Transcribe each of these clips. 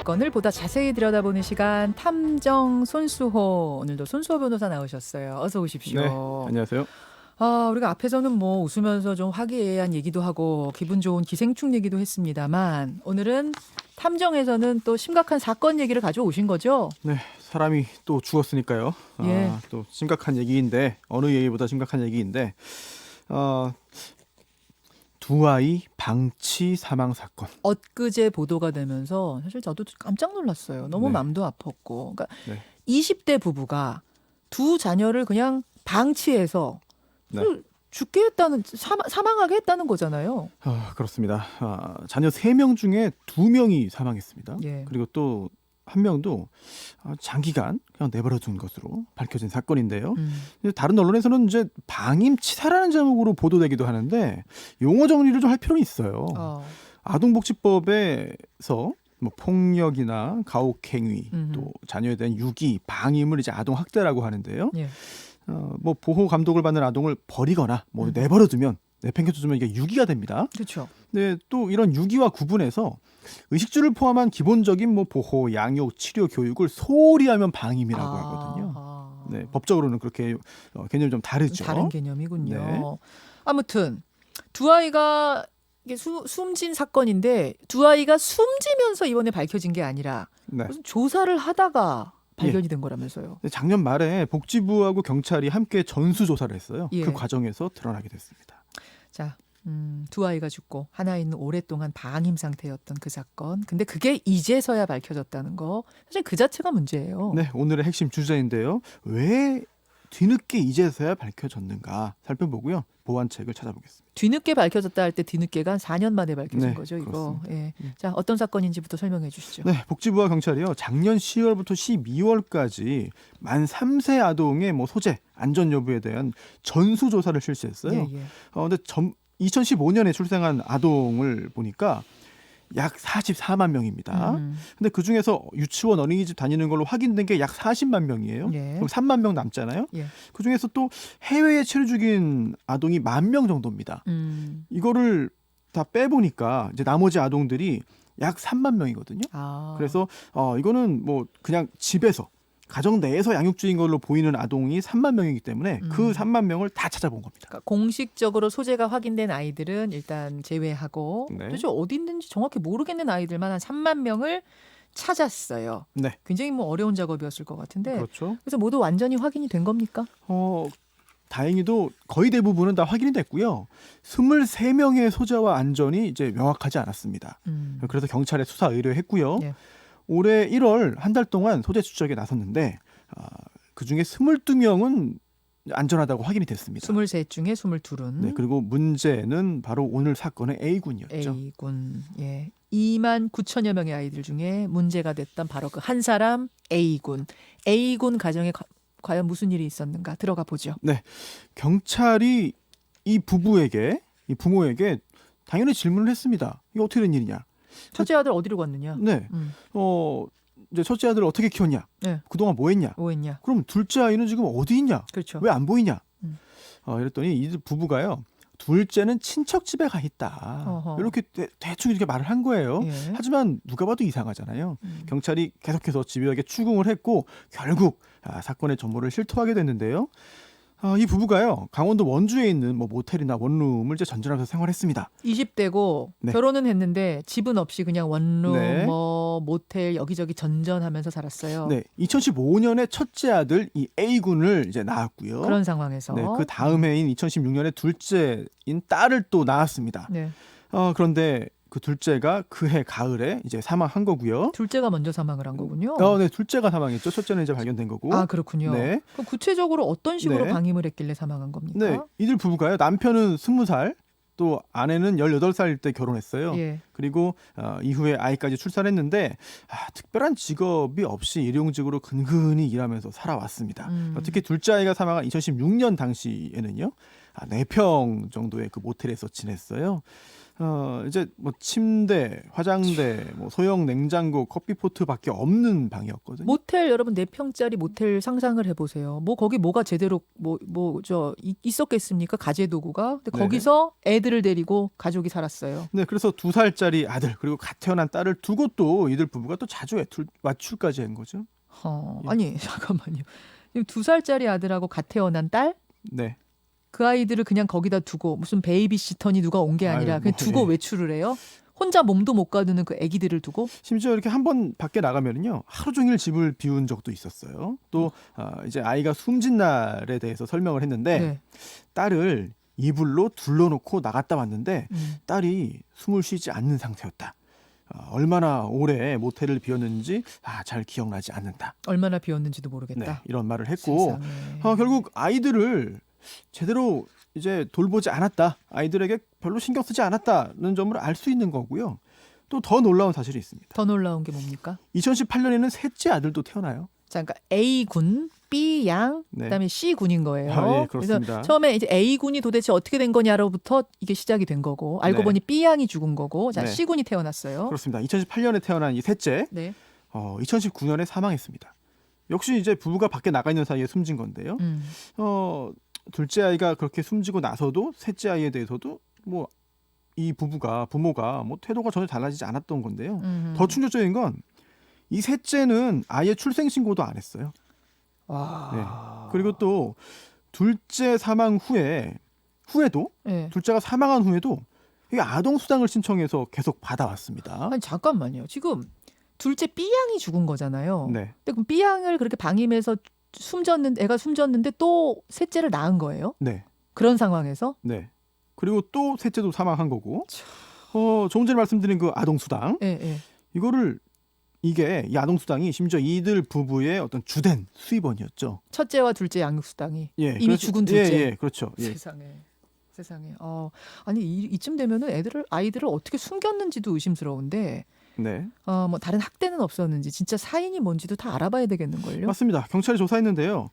사건을 보다 자세히 들여다보는 시간 탐정 손수호. 오늘도 손수호 변호사 나오셨어요. 어서 오십시오. 네, 안녕하세요. 우리가 앞에서는 뭐 웃으면서 좀 화기애애한 얘기도 하고 기분 좋은 기생충 얘기도 했습니다만 오늘은 탐정에서는 또 심각한 사건 얘기를 가져오신 거죠? 네, 사람이 또 죽었으니까요. 예. 또 심각한 얘기인데 어느 얘기보다 심각한 얘기인데 두 아이 방치 사망 사건. 엊그제 보도가 되면서 사실 저도 깜짝 놀랐어요. 너무 네. 마음도 아팠고. 그러니까 네. 20대 부부가 두 자녀를 그냥 방치해서 네. 죽게 했다는 사망하게 했다는 거잖아요. 그렇습니다. 자녀 3명 중에 2명이 사망했습니다. 예. 그리고 또 한 명도 장기간 그냥 내버려 둔 것으로 밝혀진 사건인데요. 다른 언론에서는 이제 방임치사라는 제목으로 보도되기도 하는데 용어 정리를 좀 할 필요는 있어요. 아동복지법에서 뭐 폭력이나 가혹행위, 또 자녀에 대한 유기, 방임을 이제 아동 학대라고 하는데요. 예. 뭐 보호 감독을 받는 아동을 버리거나 뭐 내버려두면 내팽겨두면 이게 유기가 됩니다. 그렇죠. 네, 또 이런 유기와 구분해서 의식주를 포함한 기본적인 뭐 보호, 양육, 치료, 교육을 소홀히 하면 방임이라고 하거든요. 네, 법적으로는 그렇게 개념이 좀 다르죠. 다른 개념이군요. 네. 아무튼 두 아이가 이게 숨진 사건인데 두 아이가 숨지면서 이번에 밝혀진 게 아니라 네. 무슨 조사를 하다가 발견이 된 거라면서요. 작년 말에 복지부하고 경찰이 함께 전수조사를 했어요. 예. 그 과정에서 드러나게 됐습니다. 자, 두 아이가 죽고 하나는 오랫동안 방임 상태였던 그 사건. 근데 그게 이제서야 밝혀졌다는 거. 사실 그 자체가 문제예요. 네, 오늘의 핵심 주제인데요. 왜 뒤늦게 이제서야 밝혀졌는가 살펴보고요. 보완책을 찾아보겠습니다. 뒤늦게 밝혀졌다 할 때 뒤늦게가 한 4년 만에 밝혀진 네, 거죠, 이거. 그렇습니다. 예. 자, 어떤 사건인지부터 설명해 주시죠. 네, 복지부와 경찰이요. 작년 10월부터 12월까지 만 3세 아동의 뭐 소재, 안전 여부에 대한 전수 조사를 실시했어요. 예, 예. 근데 2015년에 출생한 아동을 보니까 약 44만 명입니다. 근데 그 중에서 유치원 어린이집 다니는 걸로 확인된 게 약 40만 명이에요. 예. 그럼 3만 명 남잖아요. 예. 그 중에서 또 해외에 체류 중인 아동이 10,000명 정도입니다. 이거를 다 빼보니까 이제 나머지 아동들이 약 3만 명이거든요. 그래서 이거는 뭐 그냥 집에서 가정 내에서 양육 중인 걸로 보이는 아동이 3만 명이기 때문에 그 3만 명을 다 찾아본 겁니다. 그러니까 공식적으로 소재가 확인된 아이들은 일단 제외하고 네. 도대체 어디 있는지 정확히 모르겠는 아이들만 한 3만 명을 찾았어요. 네, 굉장히 뭐 어려운 작업이었을 것 같은데 그렇죠. 그래서 모두 완전히 확인이 된 겁니까? 다행히도 거의 대부분은 다 확인이 됐고요. 23명의 소재와 안전이 이제 명확하지 않았습니다. 그래서 경찰에 수사 의뢰했고요. 예. 올해 1월 한 달 동안 소재 추적에 나섰는데 그중에 22명은 안전하다고 확인이 됐습니다. 23 중에 22은 네, 그리고 문제는 바로 오늘 사건의 A군이었죠. A군. 예. 2만 9천여 명의 아이들 중에 문제가 됐던 바로 그 한 사람 A군. A군 가정에 과연 무슨 일이 있었는가 들어가 보죠. 네, 경찰이 이 부모에게 당연히 질문을 했습니다. 이게 어떻게 된 일이냐? 첫째 아들 어디로 갔느냐? 네, 이제 첫째 아들을 어떻게 키웠냐? 네. 그동안 뭐 했냐? 뭐 했냐? 그럼 둘째 아이는 지금 어디 있냐? 그렇죠. 왜 안 보이냐? 음. 이랬더니 이 부부가요. 둘째는 친척 집에 가 있다. 어허. 이렇게 대충 이렇게 말을 한 거예요. 예. 하지만 누가 봐도 이상하잖아요. 경찰이 계속해서 집요하게 추궁을 했고 결국 사건의 전모를 실토하게 됐는데요. 이 부부가요. 강원도 원주에 있는 뭐 모텔이나 원룸을 이제 전전하면서 생활했습니다. 20대고 네. 결혼은 했는데 집은 없이 그냥 원룸, 네. 뭐 모텔 여기저기 전전하면서 살았어요. 네, 2015년에 첫째 아들 이 A군을 이제 낳았고요. 그런 상황에서. 네, 그 다음 해인 2016년에 둘째인 딸을 또 낳았습니다. 네. 그런데 그 둘째가 그해 가을에 이제 사망한 거고요. 둘째가 먼저 사망을 한 거군요. 네, 둘째가 사망했죠. 첫째는 이제 발견된 거고. 아, 그렇군요. 네. 그럼 구체적으로 어떤 식으로 네. 방임을 했길래 사망한 겁니까? 네, 이들 부부가요. 남편은 20살, 또 아내는 18살 때 결혼했어요. 예. 그리고 이후에 아이까지 출산을 했는데 특별한 직업이 없이 일용직으로 근근히 일하면서 살아왔습니다. 특히 둘째 아이가 사망한 2016년 당시에는요. 4평 정도의 그 모텔에서 지냈어요. 이제 뭐 침대, 화장대, 뭐 소형 냉장고, 커피포트밖에 없는 방이었거든요. 모텔 여러분 4평짜리 모텔 상상을 해보세요. 뭐 거기 뭐가 제대로 있었겠습니까? 가재 도구가. 근데 네네. 거기서 애들을 데리고 가족이 살았어요. 네, 그래서 2살짜리 아들 그리고 갓 태어난 딸을 두고 또 이들 부부가 또 자주 외출까지 한 거죠. 예. 아니 잠깐만요. 2살짜리 아들하고 갓 태어난 딸? 네. 그 아이들을 그냥 거기다 두고 무슨 베이비시터니 누가 온 게 아니라 아유, 그냥 뭐, 두고 예. 외출을 해요? 혼자 몸도 못 가누는 그 아기들을 두고? 심지어 이렇게 한 번 밖에 나가면은요 하루 종일 집을 비운 적도 있었어요. 또 이제 아이가 숨진 날에 대해서 설명을 했는데 네. 딸을 이불로 둘러놓고 나갔다 왔는데 음. 딸이 숨을 쉬지 않는 상태였다. 얼마나 오래 모텔을 비웠는지 잘 기억나지 않는다. 얼마나 비웠는지도 네, 모르겠다. 이런 말을 했고 세상에. 결국 아이들을 제대로 이제 돌보지 않았다. 아이들에게 별로 신경 쓰지 않았다는 점을 알 수 있는 거고요. 또 더 놀라운 사실이 있습니다. 더 놀라운 게 뭡니까? 2018년에는 셋째 아들도 태어나요. 자, 그러니까 A군, B양, 네. 그다음에 C군인 거예요. 예, 그래서 그렇습니다. 처음에 이제 A군이 도대체 어떻게 된 거냐로부터 이게 시작이 된 거고 알고 네. 보니 B양이 죽은 거고 자, 네. C군이 태어났어요. 그렇습니다. 2018년에 태어난 이 셋째, 네. 2019년에 사망했습니다. 역시 이제 부부가 밖에 나가 있는 사이에 숨진 건데요. 둘째 아이가 그렇게 숨지고 나서도 셋째 아이에 대해서도 뭐 이 부모가 뭐 태도가 전혀 달라지지 않았던 건데요. 더 충격적인 건 이 셋째는 아예 출생 신고도 안 했어요. 와. 네. 그리고 또 둘째 사망 후에도 네. 둘째가 사망한 후에도 이게 아동 수당을 신청해서 계속 받아왔습니다. 아니 잠깐만요. 지금 둘째 B양이 죽은 거잖아요. 네. 근데 그럼 B양을 그렇게 방임해서 애가 숨졌는데 또 셋째를 낳은 거예요? 네. 그런 상황에서? 네. 그리고 또 셋째도 사망한 거고. 조금 전에 말씀드린 그 아동 수당. 예, 예. 이게 이 아동 수당이 심지어 이들 부부의 어떤 주된 수입원이었죠. 첫째와 둘째 양육 수당이 예. 이미 죽은 둘째. 예, 그렇죠. 예. 세상에. 아니 이쯤 되면은 아이들을 어떻게 숨겼는지도 의심스러운데. 네. 뭐 다른 학대는 없었는지 진짜 사인이 뭔지도 다 알아봐야 되겠는걸요? 맞습니다. 경찰이 조사했는데요.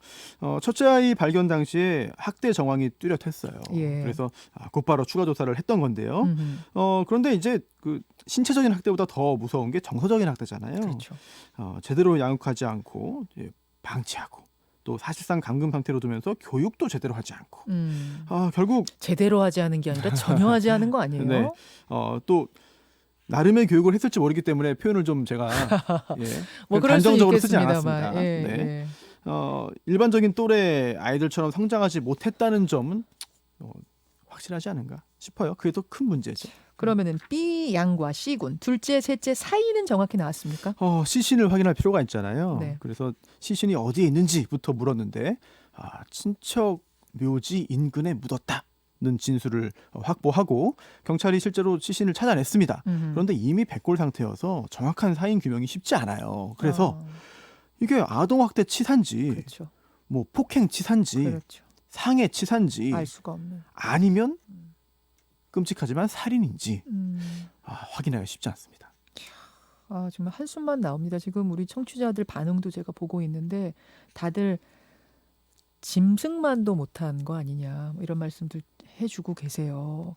첫째 아이 발견 당시에 학대 정황이 뚜렷했어요. 예. 그래서 곧바로 추가 조사를 했던 건데요. 음흠. 그런데 이제 그 신체적인 학대보다 더 무서운 게 정서적인 학대잖아요. 그렇죠. 제대로 양육하지 않고 이제 방치하고 또 사실상 감금 상태로 두면서 교육도 제대로 하지 않고 결국 제대로 하지 않은 게 아니라 전혀 하지 않은 거 아니에요? 네. 또 나름의 교육을 했을지 모르기 때문에 표현을 좀 제가 뭐 그럴 수 단정적으로 쓰지 있겠습니다만. 않았습니다. 예, 네. 예. 일반적인 또래 아이들처럼 성장하지 못했다는 점은 확실하지 않은가 싶어요. 그게 더 큰 문제죠. 그러면은 B 양과 C 군 둘째, 셋째 사이는 정확히 나왔습니까? 시신을 확인할 필요가 있잖아요. 네. 그래서 시신이 어디에 있는지부터 물었는데 친척 묘지 인근에 묻었다는 진술을 확보하고 경찰이 실제로 시신을 찾아냈습니다. 그런데 이미 백골 상태여서 정확한 사인 규명이 쉽지 않아요. 그래서 이게 아동학대 치사인지 그렇죠. 뭐 폭행 치사인지 그렇죠. 상해 치사인지 알 수가 없는. 아니면 끔찍하지만 살인인지 확인하기가 쉽지 않습니다. 정말 한숨만 나옵니다. 지금 우리 청취자들 반응도 제가 보고 있는데 다들 짐승만도 못한 거 아니냐 뭐 이런 말씀들 해주고 계세요.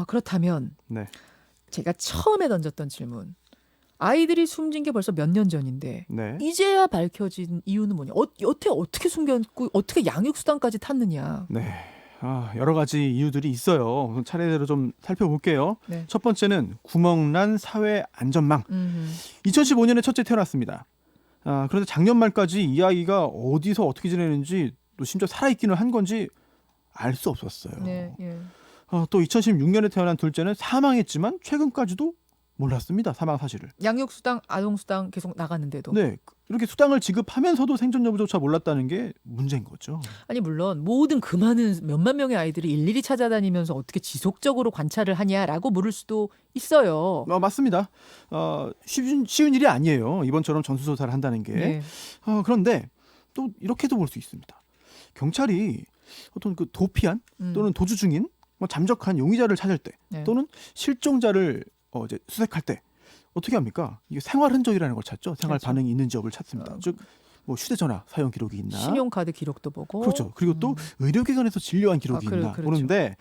그렇다면 네. 제가 처음에 던졌던 질문. 아이들이 숨진 게 벌써 몇 년 전인데 네. 이제야 밝혀진 이유는 뭐냐? 어떻게 숨겼고 어떻게 양육수당까지 탔느냐? 네. 여러 가지 이유들이 있어요. 차례대로 좀 살펴볼게요. 네. 첫 번째는 구멍난 사회 안전망. 2015년에 첫째 태어났습니다. 그런데 작년 말까지 이 아이가 어디서 어떻게 지내는지 또 심지어 살아있기는 한 건지 알 수 없었어요. 네, 예. 또 2016년에 태어난 둘째는 사망했지만 최근까지도 몰랐습니다. 사망 사실을. 양육수당, 아동수당 계속 나갔는데도. 네, 이렇게 수당을 지급하면서도 생존 여부조차 몰랐다는 게 문제인 거죠. 아니 물론 모든 그 많은 몇만 명의 아이들이 일일이 찾아다니면서 어떻게 지속적으로 관찰을 하냐라고 물을 수도 있어요. 맞습니다. 쉬운 일이 아니에요. 이번처럼 전수조사를 한다는 게. 네. 그런데 또 이렇게도 볼 수 있습니다. 경찰이 어떤 그 도피한 또는 도주 중인 잠적한 용의자를 찾을 때 네. 또는 실종자를 이제 수색할 때 어떻게 합니까? 이게 생활 흔적이라는 걸 찾죠. 생활 그렇죠. 반응이 있는지 여부를 찾습니다. 즉 뭐 휴대전화 사용 기록이 있나, 신용카드 기록도 보고, 그렇죠. 그리고 또 의료기관에서 진료한 기록이 있나 그렇죠. 보는데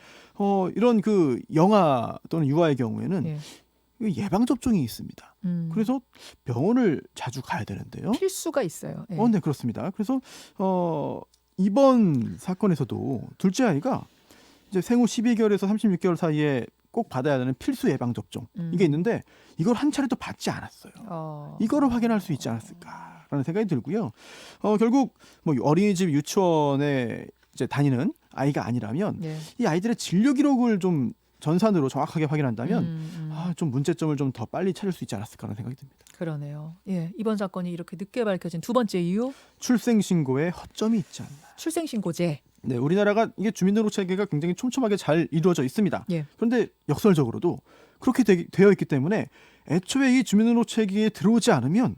이런 그 영아 또는 유아의 경우에는 예. 예방 접종이 있습니다. 그래서 병원을 자주 가야 되는데요. 필수가 있어요. 예. 네, 그렇습니다. 그래서 이번 사건에서도 둘째 아이가 이제 생후 12개월에서 36개월 사이에 꼭 받아야 되는 필수 예방 접종 이게 있는데 이걸 한 차례도 받지 않았어요. 이거를 확인할 수 있지 않았을까라는 생각이 들고요. 결국 뭐 어린이집 유치원에 이제 다니는 아이가 아니라면 예. 이 아이들의 진료 기록을 좀 전산으로 정확하게 확인한다면 좀 문제점을 좀 더 빨리 찾을 수 있지 않았을까라는 생각이 듭니다. 그러네요. 예, 이번 사건이 이렇게 늦게 밝혀진 두 번째 이유, 출생 신고에 허점이 있지 않나. 출생신고제. 네, 우리나라가 이게 주민등록 체계가 굉장히 촘촘하게 잘 이루어져 있습니다. 예. 그런데 역설적으로도 그렇게 되어 있기 때문에 애초에 이 주민등록 체계에 들어오지 않으면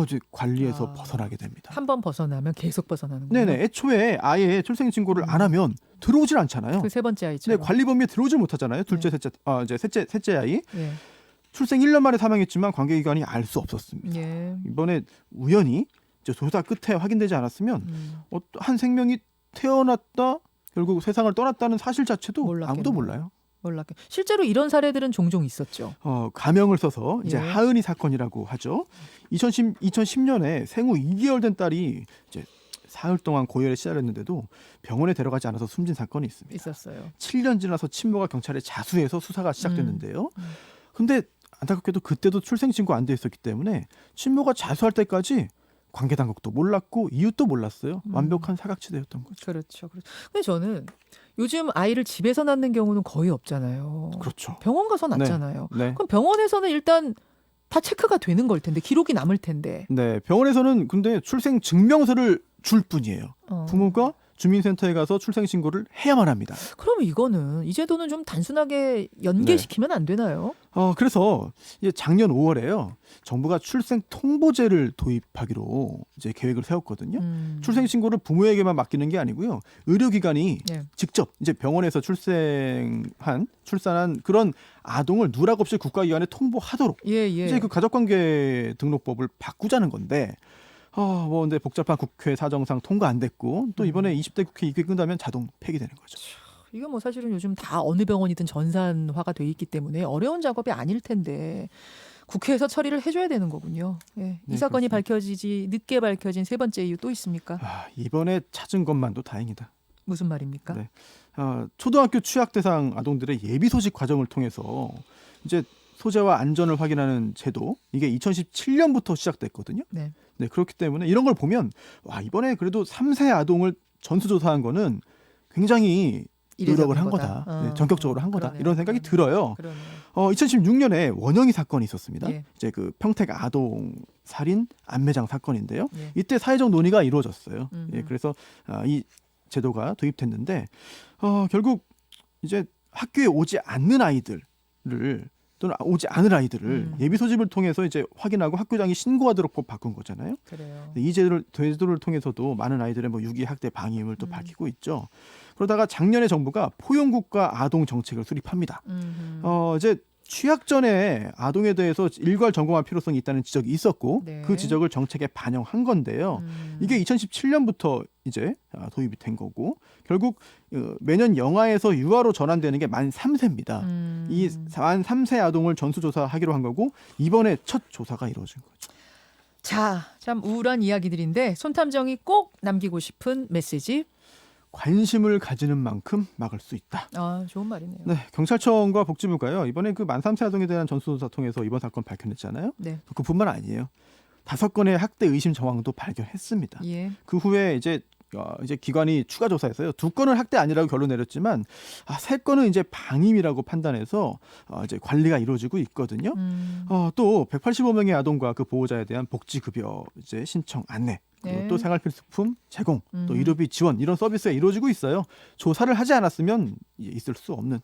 이제 관리에서 벗어나게 됩니다. 한 번 벗어나면 계속 벗어나는군요. 네네, 애초에 아예 출생 신고를 안 하면 들어오질 않잖아요. 그 세 번째 아이처럼. 네, 관리 범위에 들어오질 못하잖아요. 둘째, 네. 셋째 아이. 예. 출생 1년 만에 사망했지만 관계기관이 알 수 없었습니다. 예. 이번에 우연히 이제 조사 끝에 확인되지 않았으면 한 생명이 태어났다 결국 세상을 떠났다는 사실 자체도 몰랐겠네요. 아무도 몰라요. 실제로 이런 사례들은 종종 있었죠. 가명을 써서 이제 예. 하은이 사건이라고 하죠. 2010년에 생후 2개월 된 딸이 이제 사흘 동안 고열에 시달렸는데도 병원에 데려가지 않아서 숨진 사건이 있습니다. 있었어요. 7년 지나서 친모가 경찰에 자수해서 수사가 시작됐는데요. 근데 안타깝게도 그때도 출생 신고 안 돼 있었기 때문에 친모가 자수할 때까지 관계 당국도 몰랐고 이웃도 몰랐어요. 완벽한 사각지대였던 거죠. 그렇죠. 근데 저는 요즘 아이를 집에서 낳는 경우는 거의 없잖아요. 그렇죠. 병원 가서 낳잖아요. 네. 그럼 병원에서는 일단 다 체크가 되는 걸 텐데, 기록이 남을 텐데. 네, 병원에서는 근데 출생 증명서를 줄 뿐이에요. 부모가 주민센터에 가서 출생 신고를 해야만 합니다. 그러면 이거는 이 제도는 좀 단순하게 연계시키면 안 되나요? 그래서 이제 작년 5월에요. 정부가 출생 통보제를 도입하기로 이제 계획을 세웠거든요. 출생 신고를 부모에게만 맡기는 게 아니고요. 의료기관이 예. 직접 이제 병원에서 출산한 그런 아동을 누락 없이 국가기관에 통보하도록 예. 이제 그 가족관계 등록법을 바꾸자는 건데. 근데 복잡한 국회 사정상 통과 안 됐고 또 이번에 20대 국회 이게 끝나면 자동 폐기되는 거죠. 이게 뭐 사실은 요즘 다 어느 병원이든 전산화가 돼 있기 때문에 어려운 작업이 아닐 텐데 국회에서 처리를 해줘야 되는 거군요. 예. 이 네, 사건이 그렇습니다. 늦게 밝혀진 세 번째 이유 또 있습니까? 이번에 찾은 것만도 다행이다. 무슨 말입니까? 네. 초등학교 취약 대상 아동들의 예비 소식 과정을 통해서 이제 소재와 안전을 확인하는 제도 이게 2017년부터 시작됐거든요. 네. 네, 그렇기 때문에 이런 걸 보면 이번에 그래도 3세 아동을 전수조사한 거는 굉장히 노력을 한 거다. 네, 전격적으로 한 거다. 그러네요. 이런 생각이 들어요. 그러네요. 2016년에 원영이 사건이 있었습니다. 예. 이제 그 평택 아동 살인 안매장 사건인데요. 예. 이때 사회적 논의가 이루어졌어요. 예, 그래서 이 제도가 도입됐는데 결국 이제 학교에 오지 않는 아이들을 또는 오지 않을 아이들을 예비 소집을 통해서 이제 확인하고 학교장이 신고하도록 법 바꾼 거잖아요. 그래요. 이 제도를 통해서도 많은 아이들의 유기 학대 방임을 또 밝히고 있죠. 그러다가 작년에 정부가 포용국가 아동 정책을 수립합니다. 이제 취약 전에 아동에 대해서 일괄 점검할 필요성이 있다는 지적이 있었고 네. 그 지적을 정책에 반영한 건데요. 이게 2017년부터 이제 도입이 된 거고 결국 매년 영아에서 유아로 전환되는 게 만 3세입니다. 이 만 3세 아동을 전수조사하기로 한 거고 이번에 첫 조사가 이루어진 거죠. 자, 참 우울한 이야기들인데 손탐정이 꼭 남기고 싶은 메시지. 관심을 가지는 만큼 막을 수 있다. 좋은 말이네요. 네, 경찰청과 복지부가요. 이번에 그 만 3세 아동에 대한 전수조사 통해서 이번 사건 밝혀냈잖아요. 네. 그뿐만 아니에요. 5건의 학대 의심 정황도 발견했습니다. 예. 그 후에 이제 기관이 추가 조사했어요. 2건은 학대 아니라고 결론 내렸지만 3건은 이제 방임이라고 판단해서 이제 관리가 이루어지고 있거든요. 또 185명의 아동과 그 보호자에 대한 복지급여 이제 신청 안내, 그리고 네. 또 생활필수품 제공, 또 의료비 지원 이런 서비스가 이루어지고 있어요. 조사를 하지 않았으면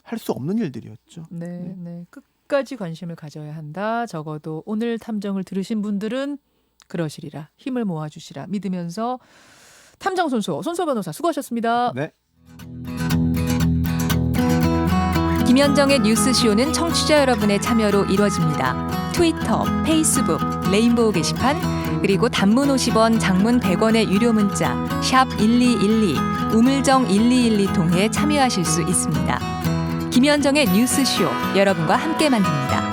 할 수 없는 일들이었죠. 네. 끝까지 관심을 가져야 한다. 적어도 오늘 탐정을 들으신 분들은 그러시리라. 힘을 모아주시라 믿으면서 탐정 손수 변호사 수고하셨습니다. 네. 김현정의 뉴스쇼는 청취자 여러분의 참여로 이루어집니다. 트위터, 페이스북, 레인보우 게시판, 그리고 단문 50원, 장문 100원의 유료 문자 샵 1212, 우물정 1212 통해 참여하실 수 있습니다. 김현정의 뉴스쇼 여러분과 함께 만듭니다.